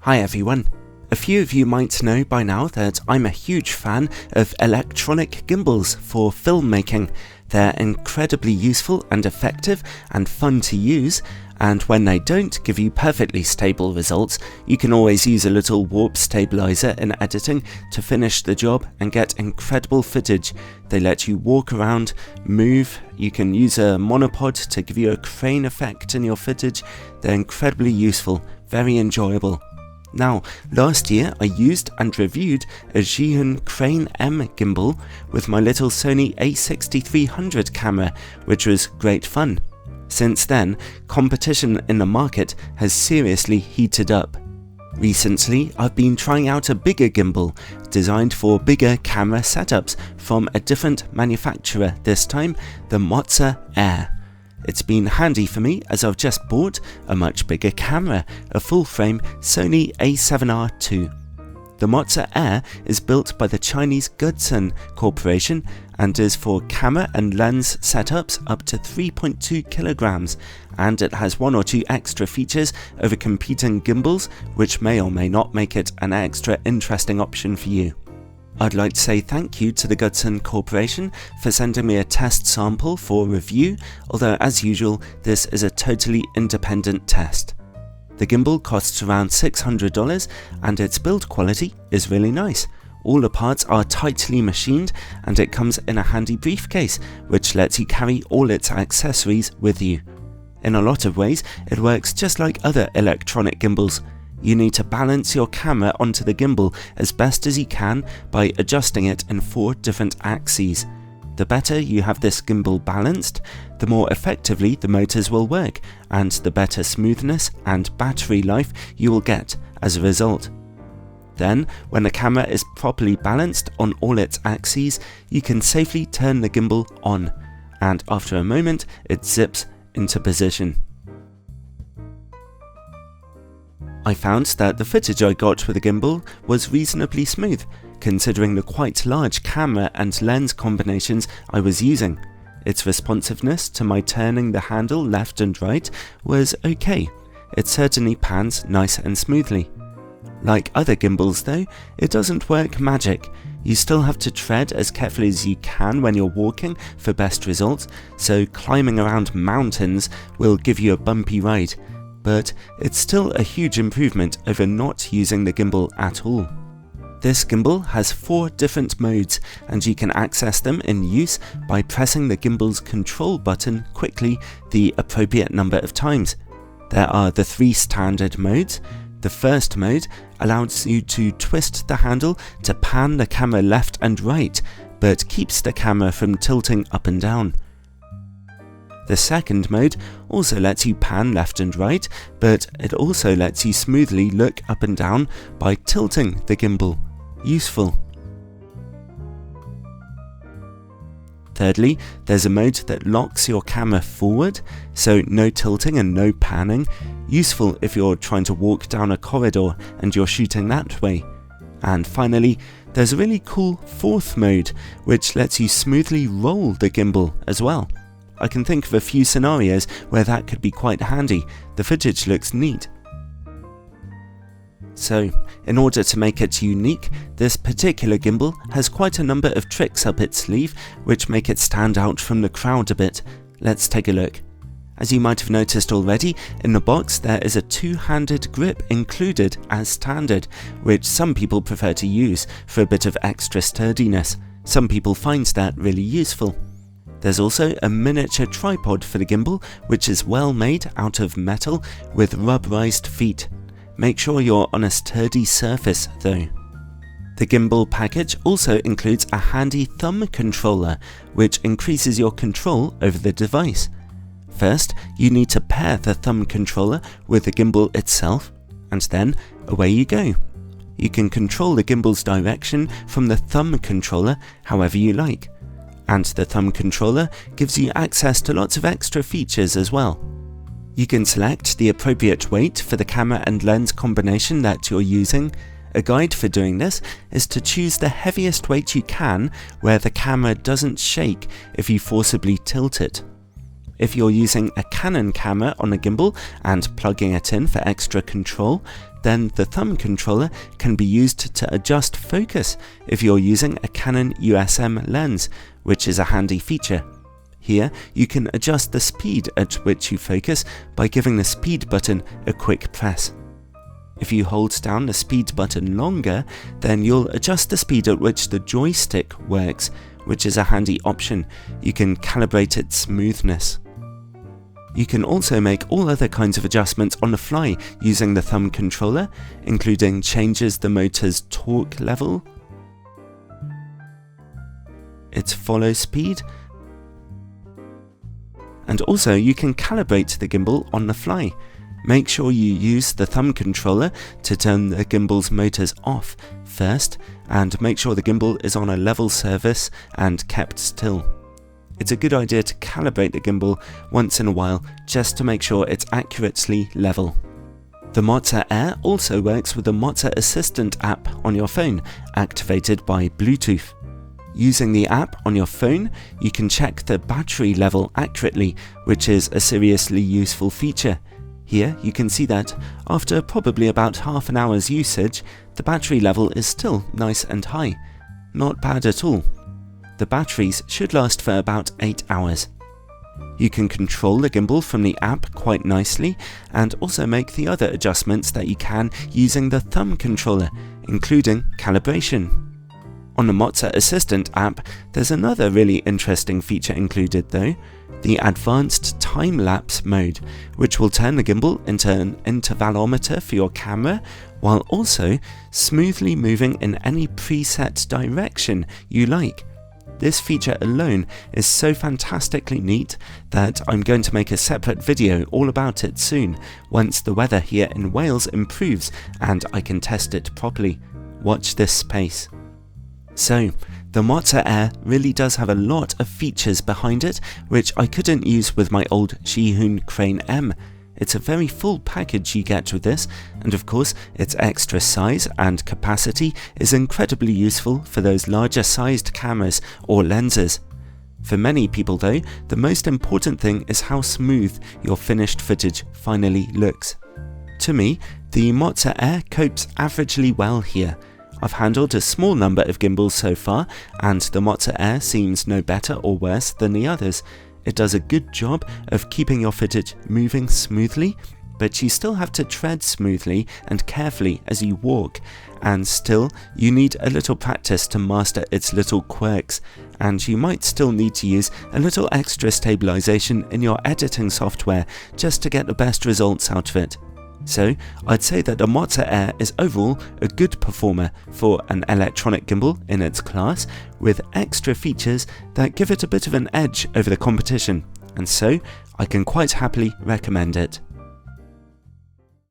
Hi everyone. A few of you might know by now that I'm a huge fan of electronic gimbals for filmmaking. They're incredibly useful and effective and fun to use, and when they don't give you perfectly stable results, you can always use a little warp stabilizer in editing to finish the job and get incredible footage. They let you walk around, move, you can use a monopod to give you a crane effect in your footage. They're incredibly useful, very enjoyable. Now, last year I used and reviewed a Zhiyun Crane M gimbal with my little Sony a6300 camera, which was great fun. Since then, competition in the market has seriously heated up. Recently, I've been trying out a bigger gimbal, designed for bigger camera setups from a different manufacturer this time, the Moza Air. It's been handy for me as I've just bought a much bigger camera, a full-frame Sony a7R II. The Moza Air is built by the Chinese Goodson Corporation and is for camera and lens setups up to 3.2 kilograms, and it has one or two extra features over competing gimbals which may or may not make it an extra interesting option for you. I'd like to say thank you to the Goodson Corporation for sending me a test sample for review, although as usual this is a totally independent test. The gimbal costs around $600 and its build quality is really nice. All the parts are tightly machined and it comes in a handy briefcase which lets you carry all its accessories with you. In a lot of ways it works just like other electronic gimbals. You need to balance your camera onto the gimbal as best as you can by adjusting it in 4 different axes. The better you have this gimbal balanced, the more effectively the motors will work, and the better smoothness and battery life you will get as a result. Then, when the camera is properly balanced on all its axes, you can safely turn the gimbal on, and after a moment it zips into position. I found that the footage I got with the gimbal was reasonably smooth, considering the quite large camera and lens combinations I was using. Its responsiveness to my turning the handle left and right was okay. It certainly pans nice and smoothly. Like other gimbals though, it doesn't work magic. You still have to tread as carefully as you can when you're walking for best results, so climbing around mountains will give you a bumpy ride. But it's still a huge improvement over not using the gimbal at all. This gimbal has 4 different modes and you can access them in use by pressing the gimbal's control button quickly the appropriate number of times. There are the 3 standard modes. The first mode allows you to twist the handle to pan the camera left and right, but keeps the camera from tilting up and down. The second mode also lets you pan left and right, but it also lets you smoothly look up and down by tilting the gimbal. Useful. Thirdly, there's a mode that locks your camera forward, so no tilting and no panning. Useful if you're trying to walk down a corridor and you're shooting that way. And finally, there's a really cool 4th mode, which lets you smoothly roll the gimbal as well. I can think of a few scenarios where that could be quite handy. The footage looks neat. So, in order to make it unique, this particular gimbal has quite a number of tricks up its sleeve which make it stand out from the crowd a bit. Let's take a look. As you might have noticed already, in the box there is a 2-handed grip included as standard, which some people prefer to use for a bit of extra sturdiness. Some people find that really useful. There's also a miniature tripod for the gimbal, which is well made out of metal with rubberized feet. Make sure you're on a sturdy surface though. The gimbal package also includes a handy thumb controller, which increases your control over the device. First, you need to pair the thumb controller with the gimbal itself, and then away you go. You can control the gimbal's direction from the thumb controller however you like. And the thumb controller gives you access to lots of extra features as well. You can select the appropriate weight for the camera and lens combination that you're using. A guide for doing this is to choose the heaviest weight you can where the camera doesn't shake if you forcibly tilt it. if you're using a Canon camera on a gimbal and plugging it in for extra control, then the thumb controller can be used to adjust focus if you're using a Canon USM lens, which is a handy feature. Here, you can adjust the speed at which you focus by giving the speed button a quick press. If you hold down the speed button longer, then you'll adjust the speed at which the joystick works, which is a handy option. You can calibrate its smoothness. You can also make all other kinds of adjustments on the fly using the thumb controller, including changes the motor's torque level, its follow speed, and also you can calibrate the gimbal on the fly. Make sure you use the thumb controller to turn the gimbal's motors off first, and make sure the gimbal is on a level surface and kept still. It's a good idea to calibrate the gimbal once in a while just to make sure it's accurately level. The Moza Air also works with the Moza Assistant app on your phone, activated by Bluetooth. Using the app on your phone, you can check the battery level accurately, which is a seriously useful feature. Here you can see that, after probably about half an hour's usage, the battery level is still nice and high. Not bad at all. The batteries should last for about 8 hours. You can control the gimbal from the app quite nicely, and also make the other adjustments that you can using the thumb controller, including calibration. On the Moza Assistant app, there's another really interesting feature included though, the advanced time-lapse mode, which will turn the gimbal into an intervalometer for your camera, while also smoothly moving in any preset direction you like. This feature alone is so fantastically neat that I'm going to make a separate video all about it soon, once the weather here in Wales improves and I can test it properly. Watch this space. So, the Moza Air really does have a lot of features behind it, which I couldn't use with my old Zhihun Crane M. It's a very full package you get with this, and of course its extra size and capacity is incredibly useful for those larger sized cameras or lenses. For many people though, the most important thing is how smooth your finished footage finally looks. To me, the Moza Air copes averagely well here. I've handled a small number of gimbals so far, and the Moza Air seems no better or worse than the others. It does a good job of keeping your footage moving smoothly, but you still have to tread smoothly and carefully as you walk, and still you need a little practice to master its little quirks, and you might still need to use a little extra stabilization in your editing software just to get the best results out of it. So, I'd say that the Moza Air is overall a good performer for an electronic gimbal in its class, with extra features that give it a bit of an edge over the competition, and so I can quite happily recommend it.